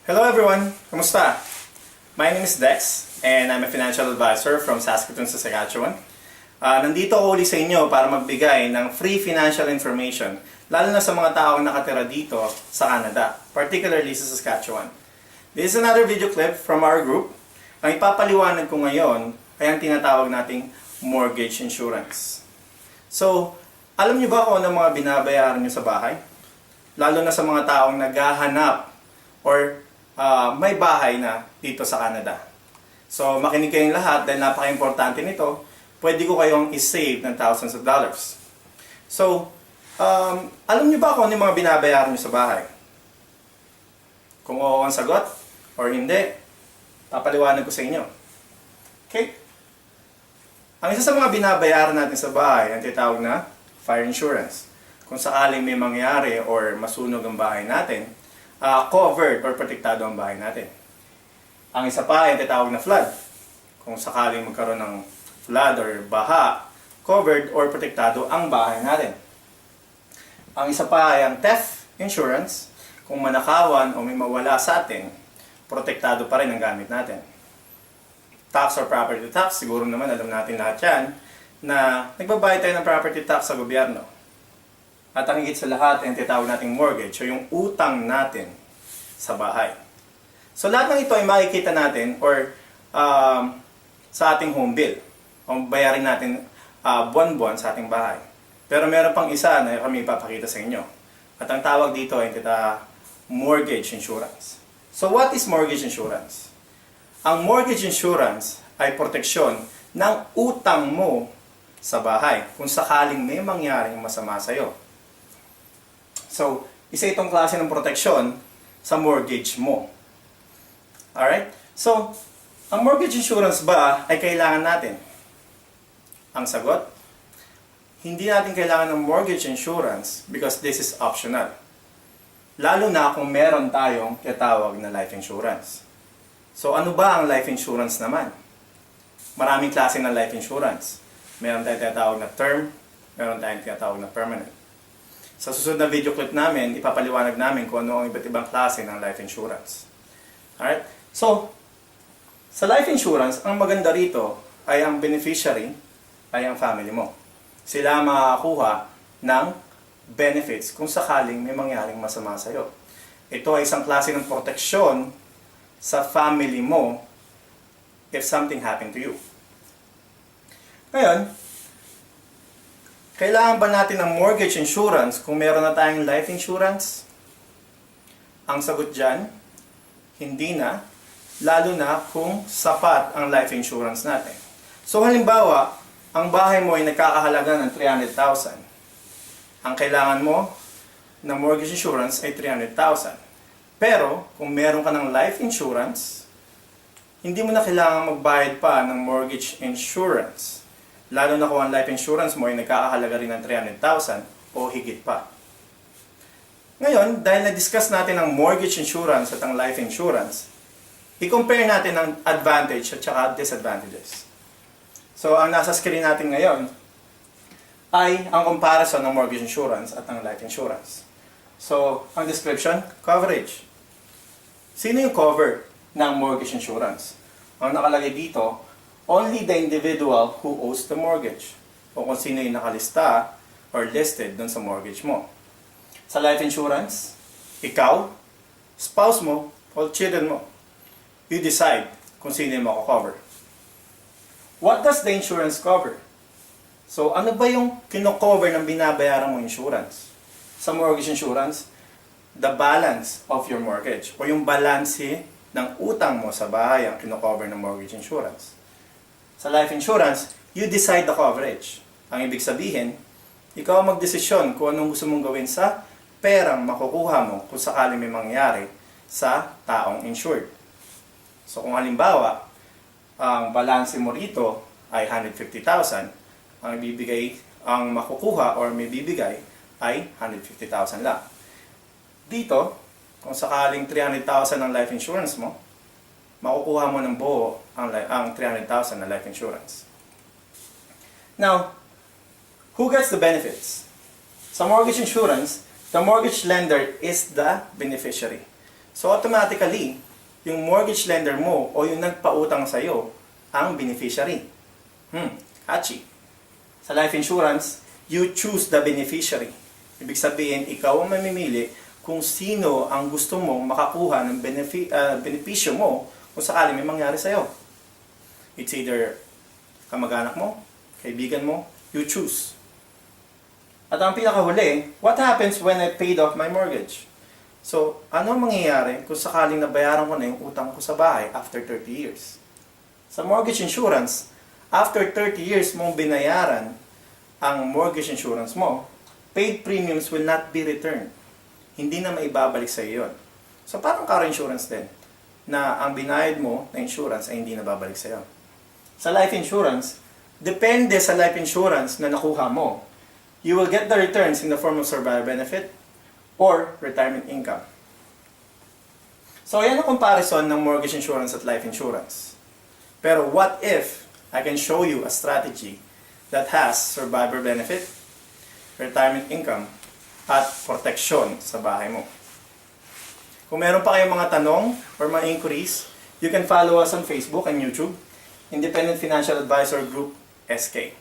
Hello everyone! Kamusta? My name is Dex and I'm a financial advisor from Saskatoon, Saskatchewan. Nandito ako uli sa inyo para magbigay ng free financial information lalo na sa mga taong nakatira dito sa Canada, particularly sa Saskatchewan. This is another video clip from our group. Ang ipapaliwanag ko ngayon ay ang tinatawag nating mortgage insurance. So, alam niyo ba kung ano mga binabayaran niyo sa bahay? Lalo na sa mga taong naghahanap or may bahay na dito sa Canada. So, makinig kayong lahat dahil napaka-importante nito. Pwede ko kayong i-save ng thousands of dollars. So, alam niyo ba kung ano yung mga binabayaran niyo sa bahay? Kung oo ang sagot or hindi, papaliwanag ko sa inyo. Okay? Ang isa sa mga binabayaran natin sa bahay ang tinatawag na fire insurance. Kung sakaling may mangyari or masunog ang bahay natin, covered or protektado ang bahay natin. Ang isa pa ay tinatawag na flood. Kung sakaling magkaroon ng flood or baha, covered or protektado ang bahay natin. Ang isa pa ay ang theft insurance. Kung manakawan o may mawala sa atin, protektado pa rin ang gamit natin. Tax or property tax, siguro naman alam natin lahat yan, na nagbabayad tayo ng property tax sa gobyerno. At ang higit sa lahat ay ang tinatawag nating mortgage o yung utang natin sa bahay. So lahat ng ito ay makikita natin or sa ating home bill. O bayarin natin buwan-buwan sa ating bahay. Pero meron pang isa na kami ipapakita sa inyo. At ang tawag dito ay mortgage insurance. So what is mortgage insurance? Ang mortgage insurance ay proteksyon ng utang mo sa bahay kung sakaling may mangyaring masama sa iyo. So, isa itong klase ng proteksyon sa mortgage mo. Alright? So, ang mortgage insurance ba ay kailangan natin? Ang sagot, hindi natin kailangan ng mortgage insurance because this is optional. Lalo na kung meron tayong tinatawag na life insurance. So, ano ba ang life insurance naman? Maraming klase ng life insurance. Meron tayong tinatawag na term, meron tayong tinatawag na permanent. Sa susunod na video clip namin, ipapaliwanag namin kung ano ang iba't ibang klase ng life insurance. Alright? So, sa life insurance, ang maganda rito ay ang beneficiary ay ang family mo. Sila makakakuha ng benefits kung sakaling may mangyaring masama sa iyo. Ito ay isang klase ng proteksyon sa family mo if something happened to you. Ngayon, kailangan ba natin ng mortgage insurance kung meron na tayong life insurance? Ang sagot dyan, hindi na, lalo na kung sapat ang life insurance natin. So halimbawa, ang bahay mo ay nagkakahalaga ng 300,000. Ang kailangan mo na mortgage insurance ay 300,000. Pero, kung meron ka ng life insurance, hindi mo na kailangan magbayad pa ng mortgage insurance. Lalo na kung ang life insurance mo ay nagkakahalaga rin ng 300,000 o higit pa. Ngayon, dahil na-discuss natin ang mortgage insurance at ang life insurance, i-compare natin ang advantage at saka disadvantages. So, ang nasa screen natin ngayon ay ang comparison ng mortgage insurance at ng life insurance. So, ang description, coverage. Sino yung cover ng mortgage insurance? Ang nakalagay dito, only the individual who owes the mortgage. O kung sino yung nakalista or listed dun sa mortgage mo. Sa life insurance, ikaw, spouse mo, o children mo. You decide kung sino yung mako-cover. What does the insurance cover? So, ano ba yung kino-cover ng binabayaran mo insurance? Sa mortgage insurance, the balance of your mortgage o yung balanse ng utang mo sa bahay ang kino-cover ng mortgage insurance. Sa life insurance, you decide the coverage. Ang ibig sabihin, ikaw ang magdesisyon kung anong gusto mong gawin sa perang makukuha mo kung sakaling may mangyari sa taong insured. So kung halimbawa, ang balanse mo rito ay 150,000, ang makukuha or may bibigay ay 150,000 lang. Dito, kung sakaling 300,000 ang life insurance mo, makukuha mo ng buo ang 300,000 na life insurance. Now, who gets the benefits? Sa mortgage insurance, the mortgage lender is the beneficiary. So automatically, yung mortgage lender mo o yung nagpautang sa'yo ang beneficiary. Catchy. Sa life insurance, you choose the beneficiary. Ibig sabihin, ikaw ang mamimili kung sino ang gusto mong makakuha ng benepisyo mo kung sakali may mangyari sa'yo. It's either kamag-anak mo, kaibigan mo, you choose. At ang pinakahuli, what happens when I paid off my mortgage? So, ano ang mangyayari kung sakaling nabayaran ko na yung utang ko sa bahay after 30 years? Sa mortgage insurance, after 30 years mong binayaran ang mortgage insurance mo, paid premiums will not be returned. Hindi na maibabalik sa iyo yun. So, parang car insurance din, na ang binayad mo na insurance ay hindi na babalik sa iyo. Sa life insurance, depende sa life insurance na nakuha mo, you will get the returns in the form of survivor benefit or retirement income. So, yan ang comparison ng mortgage insurance at life insurance. Pero what if I can show you a strategy that has survivor benefit, retirement income, at protection sa bahay mo? Kung meron pa kayong mga tanong or mga inquiries, you can follow us on Facebook and YouTube, Independent Financial Advisor Group SK.